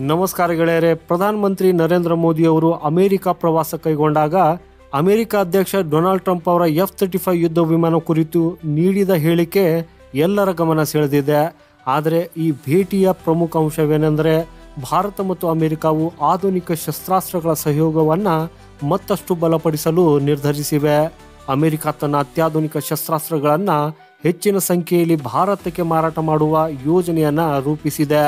ನಮಸ್ಕಾರ ಗೆಳೆಯರೆ. ಪ್ರಧಾನಮಂತ್ರಿ ನರೇಂದ್ರ ಮೋದಿ ಅವರು ಅಮೆರಿಕ ಪ್ರವಾಸ ಕೈಗೊಂಡಾಗ ಅಮೆರಿಕ ಅಧ್ಯಕ್ಷ ಡೊನಾಲ್ಡ್ ಟ್ರಂಪ್ ಅವರ F-35 ಯುದ್ಧ ವಿಮಾನ ಕುರಿತು ನೀಡಿದ ಹೇಳಿಕೆ ಎಲ್ಲರ ಗಮನ ಸೆಳೆದಿದೆ. ಆದರೆ ಈ ಭೇಟಿಯ ಪ್ರಮುಖ ಅಂಶವೇನೆಂದರೆ ಭಾರತ ಮತ್ತು ಅಮೆರಿಕವು ಆಧುನಿಕ ಶಸ್ತ್ರಾಸ್ತ್ರಗಳ ಸಹಯೋಗವನ್ನು ಮತ್ತಷ್ಟು ಬಲಪಡಿಸಲು ನಿರ್ಧರಿಸಿವೆ. ಅಮೆರಿಕ ತನ್ನ ಅತ್ಯಾಧುನಿಕ ಶಸ್ತ್ರಾಸ್ತ್ರಗಳನ್ನು ಹೆಚ್ಚಿನ ಸಂಖ್ಯೆಯಲ್ಲಿ ಭಾರತಕ್ಕೆ ಮಾರಾಟ ಮಾಡುವ ಯೋಜನೆಯನ್ನು ರೂಪಿಸಿದೆ.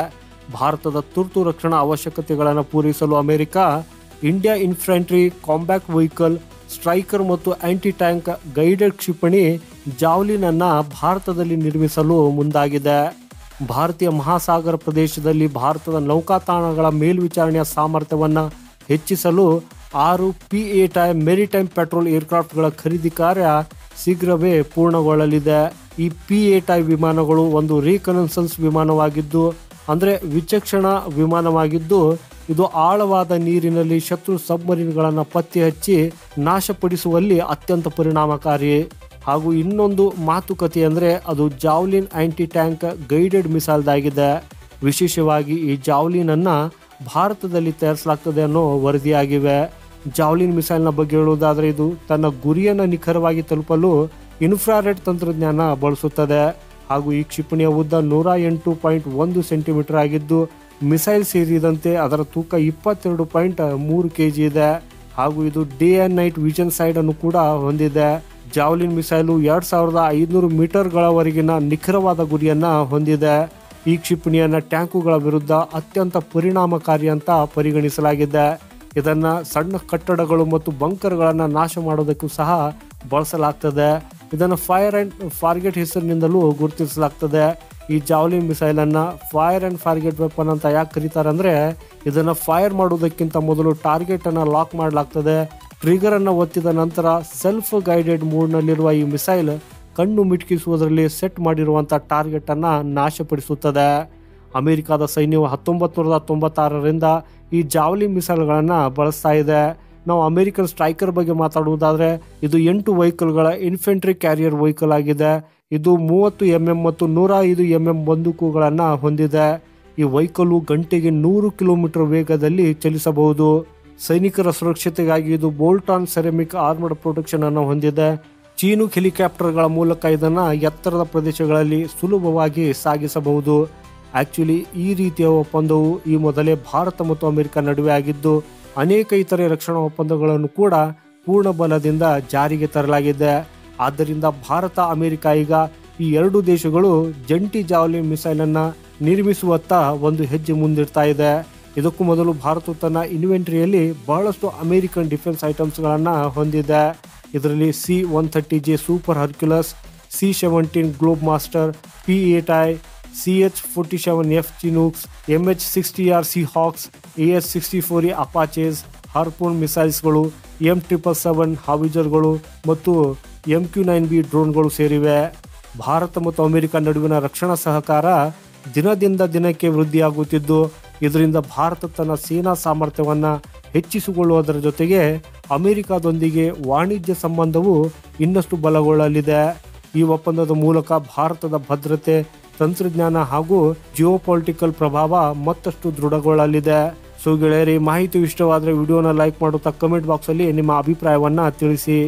ಭಾರತದ ತುರ್ತು ರಕ್ಷಣಾ ಅವಶ್ಯಕತೆಗಳನ್ನು ಪೂರೈಸಲು America India infantry combat vehicle striker ಮತ್ತು ಆಂಟಿ ಟ್ಯಾಂಕ್ ಗೈಡೆಡ್ ಕ್ಷಿಪಣಿ ಜಾವ್ಲಿನ್ ಅನ್ನು ಭಾರತದಲ್ಲಿ ನಿರ್ಮಿಸಲು ಮುಂದಾಗಿದೆ. ಭಾರತೀಯ ಮಹಾಸಾಗರ ಪ್ರದೇಶದಲ್ಲಿ ಭಾರತದ ನೌಕಾತಾಣಗಳ ಮೇಲ್ವಿಚಾರಣೆಯ ಸಾಮರ್ಥ್ಯವನ್ನು ಹೆಚ್ಚಿಸಲು 6 P-8I ಮೆರಿಟೈಮ್ ಪೆಟ್ರೋಲ್ ಏರ್ಕ್ರಾಫ್ಟ್ಗಳ ಖರೀದಿ ಕಾರ್ಯ ಶೀಘ್ರವೇ ಪೂರ್ಣಗೊಳ್ಳಲಿದೆ. ಈ P-8I ವಿಮಾನಗಳು ಒಂದು ರೀಕನೆಸನ್ಸ್ ವಿಮಾನವಾಗಿದ್ದು, ಅಂದರೆ ವಿಚಕ್ಷಣಾ ವಿಮಾನವಾಗಿದ್ದು, ಇದು ಆಳವಾದ ನೀರಿನಲ್ಲಿ ಶತ್ರು ಸಬ್ಮರೀನ್ಗಳನ್ನು ಪತ್ತೆ ಹಚ್ಚಿ ನಾಶಪಡಿಸುವಲ್ಲಿ ಅತ್ಯಂತ ಪರಿಣಾಮಕಾರಿ. ಹಾಗೂ ಇನ್ನೊಂದು ಮಾತುಕತೆ ಅಂದರೆ ಅದು ಜಾವ್ಲಿನ್ ಆಂಟಿ ಟ್ಯಾಂಕ್ ಗೈಡೆಡ್ ಮಿಸೈಲ್ದಾಗಿದೆ. ವಿಶೇಷವಾಗಿ ಈ ಜಾವ್ಲಿನ್ ಅನ್ನು ಭಾರತದಲ್ಲಿ ತಯಾರಿಸಲಾಗ್ತದೆ ಅನ್ನೋ ವರದಿಯಾಗಿವೆ. ಜಾವ್ಲಿನ್ ಮಿಸೈಲ್ನ ಬಗ್ಗೆ ಹೇಳುವುದಾದರೆ ಇದು ತನ್ನ ಗುರಿಯನ್ನು ನಿಖರವಾಗಿ ತಲುಪಲು ಇನ್ಫ್ರಾರೆಡ್ ತಂತ್ರಜ್ಞಾನ ಬಳಸುತ್ತದೆ. ಹಾಗೂ ಈ ಕ್ಷಿಪಣಿಯ ಉದ್ದ 108.1 ಸೆಂಟಿಮೀಟರ್ ಆಗಿದ್ದು, ಮಿಸೈಲ್ ಸೇರಿದಂತೆ ಅದರ ತೂಕ 22.3 kg ಇದೆ. ಹಾಗೂ ಇದು day and night vision side ಅನ್ನು ಕೂಡ ಹೊಂದಿದೆ. ಜಾವ್ಲಿನ್ ಮಿಸೈಲು 2500 ಮೀಟರ್ಗಳವರೆಗಿನ ನಿಖರವಾದ ಗುರಿಯನ್ನು ಹೊಂದಿದೆ. ಈ ಕ್ಷಿಪಣಿಯನ್ನು ಟ್ಯಾಂಕುಗಳ ವಿರುದ್ಧ ಅತ್ಯಂತ ಪರಿಣಾಮಕಾರಿ ಅಂತ ಪರಿಗಣಿಸಲಾಗಿದೆ. ಇದನ್ನು ಸಣ್ಣ ಕಟ್ಟಡಗಳು ಮತ್ತು ಬಂಕರ್ಗಳನ್ನು ನಾಶ ಮಾಡೋದಕ್ಕೂ ಸಹ ಬಳಸಲಾಗ್ತದೆ. ಇದನ್ನು ಫೈರ್ ಆ್ಯಂಡ್ ಫಾರ್ಗೆಟ್ ಹೆಸರಿನಿಂದಲೂ ಗುರುತಿಸಲಾಗ್ತದೆ. ಈ ಜಾವ್ಲಿನ್ ಮಿಸೈಲನ್ನು ಫೈರ್ ಆ್ಯಂಡ್ ಫಾರ್ಗೆಟ್ ವೆಪನ್ ಅಂತ ಯಾಕೆ ಕರೀತಾರೆ ಅಂದರೆ, ಇದನ್ನು ಫೈರ್ ಮಾಡುವುದಕ್ಕಿಂತ ಮೊದಲು ಟಾರ್ಗೆಟನ್ನು ಲಾಕ್ ಮಾಡಲಾಗ್ತದೆ. ಟ್ರಿಗರನ್ನು ಒತ್ತಿದ ನಂತರ ಸೆಲ್ಫ್ ಗೈಡೆಡ್ ಮೋಡ್ನಲ್ಲಿರುವ ಈ ಮಿಸೈಲ್ ಕಣ್ಣು ಮಿಟುಕಿಸುವುದರಲ್ಲಿ ಸೆಟ್ ಮಾಡಿರುವಂಥ ಟಾರ್ಗೆಟನ್ನು ನಾಶಪಡಿಸುತ್ತದೆ. ಅಮೆರಿಕದ ಸೈನ್ಯವು 1996ರಿಂದ ಈ ಜಾವ್ಲಿನ್ ಮಿಸೈಲ್ಗಳನ್ನು ಬಳಸ್ತಾ ಇದೆ. ನಾವು ಅಮೆರಿಕನ್ ಸ್ಟ್ರೈಕರ್ ಬಗ್ಗೆ ಮಾತಾಡುವುದಾದರೆ ಇದು 8 ವೆಹಿಕಲ್ಗಳ ಇನ್ಫೆಂಟ್ರಿ ಕ್ಯಾರಿಯರ್ ವೆಹಿಕಲ್ ಆಗಿದೆ. ಇದು 30 mm ಮತ್ತು 105 mm ಬಂದೂಕುಗಳನ್ನು ಹೊಂದಿದೆ. ಈ ವೆಹಿಕಲ್ಲು ಗಂಟೆಗೆ 100 ಕಿಲೋಮೀಟರ್ ವೇಗದಲ್ಲಿ ಚಲಿಸಬಹುದು. ಸೈನಿಕರ ಸುರಕ್ಷತೆಗಾಗಿ ಇದು bolt on ceramic armoured protection ಅನ್ನು ಹೊಂದಿದೆ. ಚೀನೂಕ್ ಹೆಲಿಕಾಪ್ಟರ್ಗಳ ಮೂಲಕ ಇದನ್ನು ಎತ್ತರದ ಪ್ರದೇಶಗಳಲ್ಲಿ ಸುಲಭವಾಗಿ ಸಾಗಿಸಬಹುದು. ಆಕ್ಚುಲಿ ಈ ರೀತಿಯ ಒಪ್ಪಂದವು ಈ ಮೊದಲೇ ಭಾರತ ಮತ್ತು ಅಮೆರಿಕ ನಡುವೆ ಆಗಿದ್ದು, ಅನೇಕ ಇತರೆ ರಕ್ಷಣಾ ಒಪ್ಪಂದಗಳನ್ನು ಕೂಡ ಪೂರ್ಣ ಬಲದಿಂದ ಜಾರಿಗೆ ತರಲಾಗಿದೆ. ಆದ್ದರಿಂದ ಭಾರತ ಅಮೆರಿಕ ಈಗ ಈ ಎರಡು ದೇಶಗಳು ಜಂಟಿ ಜಾವ್ಲಿನ್ ಮಿಸೈಲನ್ನು ನಿರ್ಮಿಸುವತ್ತ ಒಂದು ಹೆಜ್ಜೆ ಮುಂದಿಡ್ತಾ ಇದೆ. ಇದಕ್ಕೂ ಮೊದಲು ಭಾರತ ತನ್ನ ಇನ್ವೆಂಟ್ರಿಯಲ್ಲಿ ಬಹಳಷ್ಟು ಅಮೆರಿಕನ್ ಡಿಫೆನ್ಸ್ ಐಟಮ್ಸ್ಗಳನ್ನು ಹೊಂದಿದೆ. ಇದರಲ್ಲಿ C-130J super Hercules, C-17 globe master, P-8I, CH-47F ಚಿನೂಕ್ಸ್, MH-60R ಸೀಹಾಕ್ಸ್, AH-64A ಅಪಾಚೆಸ್, ಹಾರ್ಪೂನ್ ಮಿಸೈಲ್ಸ್ಗಳು, M777 ಹಾವಿಜರ್ಗಳು ಮತ್ತು MQ-9B ಡ್ರೋನ್ಗಳು ಸೇರಿವೆ. ಭಾರತ ಮತ್ತು ಅಮೆರಿಕ ನಡುವಿನ ರಕ್ಷಣಾ ಸಹಕಾರ ದಿನದಿಂದ ದಿನಕ್ಕೆ ವೃದ್ಧಿಯಾಗುತ್ತಿದ್ದು, ಇದರಿಂದ ಭಾರತ ತನ್ನ ಸೇನಾ ಸಾಮರ್ಥ್ಯವನ್ನು ಹೆಚ್ಚಿಸಿಕೊಳ್ಳುವುದರ ಜೊತೆಗೆ ಅಮೆರಿಕದೊಂದಿಗೆ ವಾಣಿಜ್ಯ ಸಂಬಂಧವು ಇನ್ನಷ್ಟು ಬಲಗೊಳ್ಳಲಿದೆ. ಈ ಒಪ್ಪಂದದ ಮೂಲಕ ಭಾರತದ ಭದ್ರತೆ, ತಂತ್ರಜ್ಞಾನ ಹಾಗೂ ಜಿಯೋಪೊಲಿಟಿಕಲ್ ಪ್ರಭಾವ ಮತ್ತಷ್ಟು ದೃಢಗೊಳ್ಳಲಿದೆ. ಸೊ ಗೆಳೆಯರಿ, ಮಾಹಿತಿ ಇಷ್ಟವಾದರೆ ವಿಡಿಯೋನ ಲೈಕ್ ಮಾಡುತ್ತಾ ಕಮೆಂಟ್ ಬಾಕ್ಸಲ್ಲಿ ನಿಮ್ಮ ಅಭಿಪ್ರಾಯವನ್ನು ತಿಳಿಸಿ.